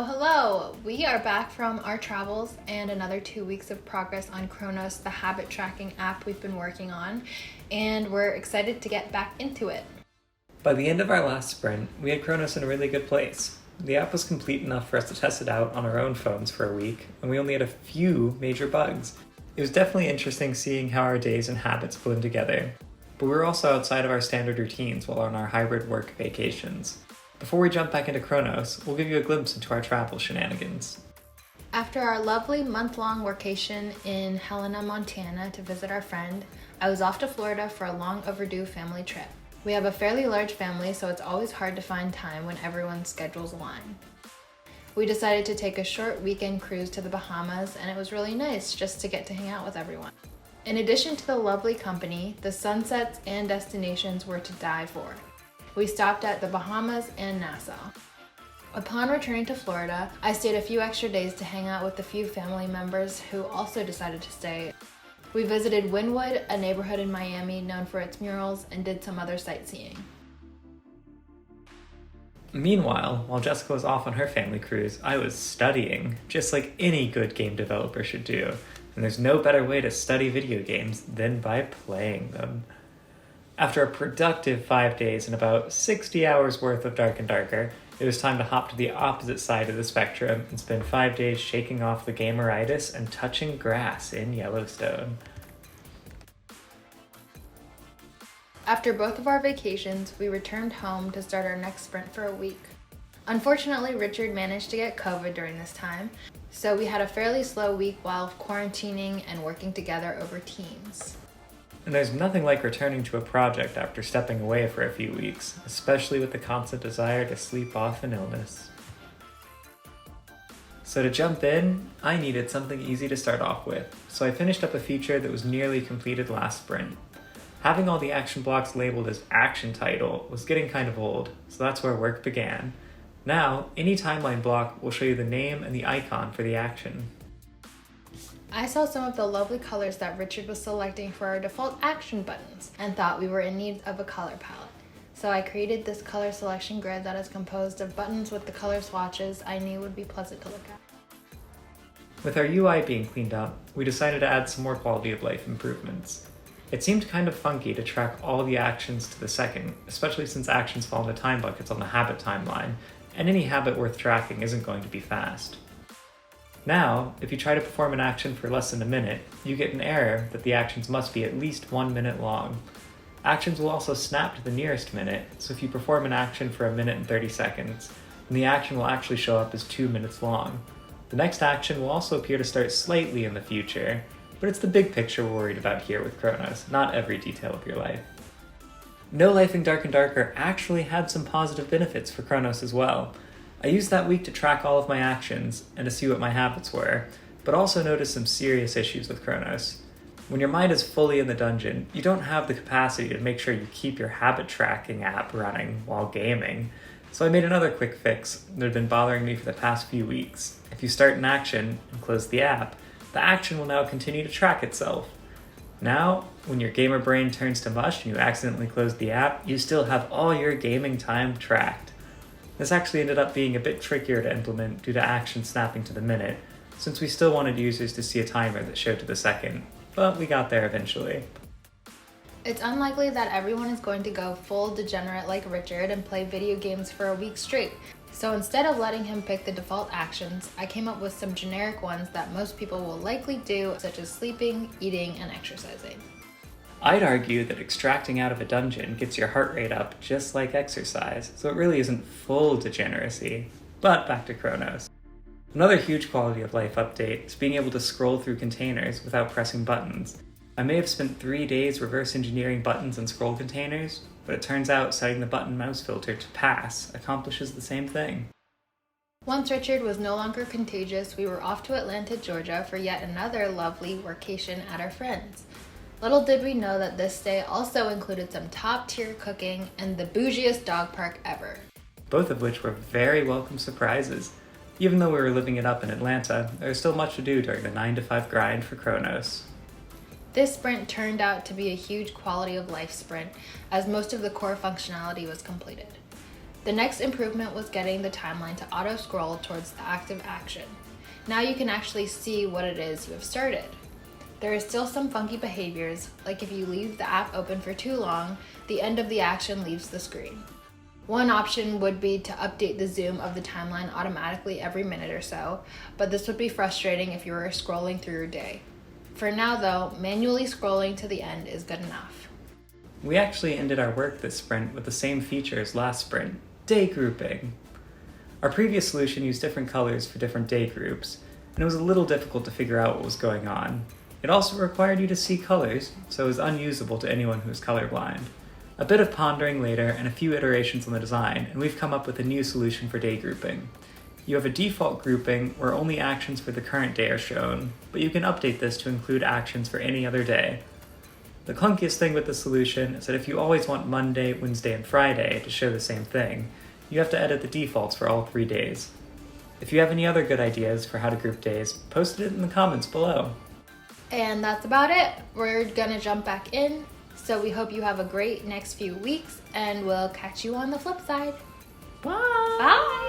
Hello! We are back from our travels and another 2 weeks of progress on Chronos, the habit tracking app we've been working on, and we're excited to get back into it. By the end of our last sprint, we had Chronos in a really good place. The app was complete enough for us to test it out on our own phones for a week, and we only had a few major bugs. It was definitely interesting seeing how our days and habits blend together, but we were also outside of our standard routines while on our hybrid work vacations. Before we jump back into Chronos, we'll give you a glimpse into our travel shenanigans. After our lovely month-long workation in Helena, Montana to visit our friend, I was off to Florida for a long overdue family trip. We have a fairly large family, so it's always hard to find time when everyone's schedules align. We decided to take a short weekend cruise to the Bahamas, and it was really nice just to get to hang out with everyone. In addition to the lovely company, the sunsets and destinations were to die for. We stopped at the Bahamas and Nassau. Upon returning to Florida, I stayed a few extra days to hang out with a few family members who also decided to stay. We visited Wynwood, a neighborhood in Miami known for its murals, and did some other sightseeing. Meanwhile, while Jessica was off on her family cruise, I was studying, just like any good game developer should do. And there's no better way to study video games than by playing them. After a productive 5 days and about 60 hours worth of Dark and Darker, it was time to hop to the opposite side of the spectrum and spend 5 days shaking off the gameritis and touching grass in Yellowstone. After both of our vacations, we returned home to start our next sprint for a week. Unfortunately, Richard managed to get COVID during this time, so we had a fairly slow week while quarantining and working together over Teams. And there's nothing like returning to a project after stepping away for a few weeks, especially with the constant desire to sleep off an illness. So to jump in, I needed something easy to start off with, so I finished up a feature that was nearly completed last sprint. Having all the action blocks labeled as action title was getting kind of old, so that's where work began. Now, any timeline block will show you the name and the icon for the action. I saw some of the lovely colors that Richard was selecting for our default action buttons and thought we were in need of a color palette. So I created this color selection grid that is composed of buttons with the color swatches I knew would be pleasant to look at. With our UI being cleaned up, we decided to add some more quality of life improvements. It seemed kind of funky to track all the actions to the second, especially since actions fall into time buckets on the habit timeline, and any habit worth tracking isn't going to be fast. Now, if you try to perform an action for less than a minute, you get an error that the actions must be at least 1 minute long. Actions will also snap to the nearest minute, so if you perform an action for 1 minute and 30 seconds, then the action will actually show up as 2 minutes long. The next action will also appear to start slightly in the future, but it's the big picture we're worried about here with Chronos, not every detail of your life. No Life in Dark and Darker actually had some positive benefits for Chronos as well. I used that week to track all of my actions and to see what my habits were, but also noticed some serious issues with Chronos. When your mind is fully in the dungeon, you don't have the capacity to make sure you keep your habit tracking app running while gaming. So I made another quick fix that had been bothering me for the past few weeks. If you start an action and close the app, the action will now continue to track itself. Now, when your gamer brain turns to mush and you accidentally close the app, you still have all your gaming time tracked. This actually ended up being a bit trickier to implement due to action snapping to the minute, since we still wanted users to see a timer that showed to the second, but we got there eventually. It's unlikely that everyone is going to go full degenerate like Richard and play video games for a week straight, so instead of letting him pick the default actions, I came up with some generic ones that most people will likely do, such as sleeping, eating, and exercising. I'd argue that extracting out of a dungeon gets your heart rate up just like exercise, so it really isn't full degeneracy. But back to Chronos. Another huge quality of life update is being able to scroll through containers without pressing buttons. I may have spent 3 days reverse engineering buttons and scroll containers, but it turns out setting the button mouse filter to pass accomplishes the same thing. Once Richard was no longer contagious, we were off to Atlanta, Georgia for yet another lovely workation at our friends. Little did we know that this stay also included some top-tier cooking and the bougiest dog park ever. Both of which were very welcome surprises. Even though we were living it up in Atlanta, there was still much to do during the 9-to-5 grind for Chronos. This sprint turned out to be a huge quality of life sprint, as most of the core functionality was completed. The next improvement was getting the timeline to auto-scroll towards the active action. Now you can actually see what it is you have started. There is still some funky behaviors, like if you leave the app open for too long, the end of the action leaves the screen. One option would be to update the zoom of the timeline automatically every minute or so, but this would be frustrating if you were scrolling through your day. For now though, manually scrolling to the end is good enough. We actually ended our work this sprint with the same feature as last sprint, day grouping. Our previous solution used different colors for different day groups, and it was a little difficult to figure out what was going on. It also required you to see colors, so it was unusable to anyone who was colorblind. A bit of pondering later and a few iterations on the design, and we've come up with a new solution for day grouping. You have a default grouping where only actions for the current day are shown, but you can update this to include actions for any other day. The clunkiest thing with the solution is that if you always want Monday, Wednesday, and Friday to show the same thing, you have to edit the defaults for all 3 days. If you have any other good ideas for how to group days, post it in the comments below. And that's about it. We're gonna jump back in. So we hope you have a great next few weeks, and we'll catch you on the flip side. Bye! Bye!